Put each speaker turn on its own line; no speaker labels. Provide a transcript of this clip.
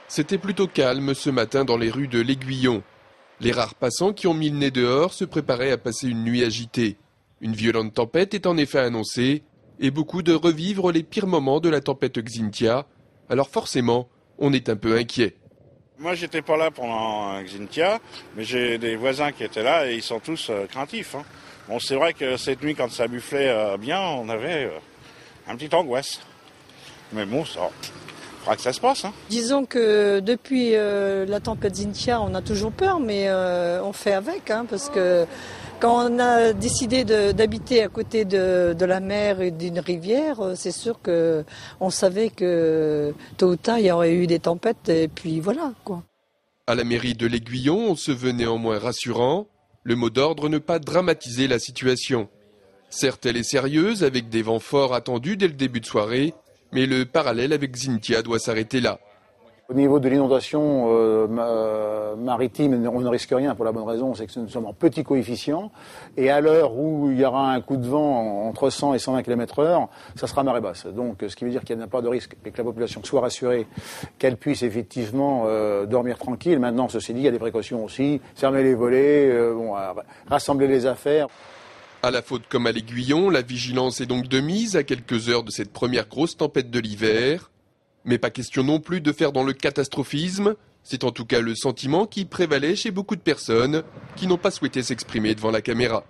C'était plutôt calme ce matin dans les rues de l'Aiguillon. Les rares passants qui ont mis le nez dehors se préparaient à passer une nuit agitée. Une violente tempête est en effet annoncée et beaucoup de revivre les pires moments de la tempête Xynthia. Alors forcément, on est un peu inquiet.
Moi, j'étais pas là pendant Xynthia, mais j'ai des voisins qui étaient là et ils sont tous craintifs. Bon, c'est vrai que cette nuit, quand ça bufflait bien, on avait un petit angoisse. Mais bon, ça faudra que ça se passe.
Disons que depuis la tempête Xynthia, on a toujours peur, mais on fait avec, parce que quand on a décidé d'habiter à côté de la mer et d'une rivière, c'est sûr qu'on savait que tôt ou tard, il y aurait eu des tempêtes, et puis voilà, quoi.
À la mairie de l'Aiguillon, on se veut néanmoins rassurant. Le mot d'ordre, ne pas dramatiser la situation. Certes, elle est sérieuse, avec des vents forts attendus dès le début de soirée, mais le parallèle avec Xynthia doit s'arrêter là.
Au niveau de l'inondation maritime, on ne risque rien pour la bonne raison, c'est que nous sommes en petit coefficient. Et à l'heure où il y aura un coup de vent entre 100 et 120 km/h, ça sera marée basse. Donc, ce qui veut dire qu'il n'y a pas de risque et que la population soit rassurée, qu'elle puisse effectivement dormir tranquille. Maintenant, ceci dit, il y a des précautions aussi. Fermer les volets, rassembler les affaires.
À la faute comme à l'Aiguillon, la vigilance est donc de mise à quelques heures de cette première grosse tempête de l'hiver. Mais pas question non plus de faire dans le catastrophisme. C'est en tout cas le sentiment qui prévalait chez beaucoup de personnes qui n'ont pas souhaité s'exprimer devant la caméra.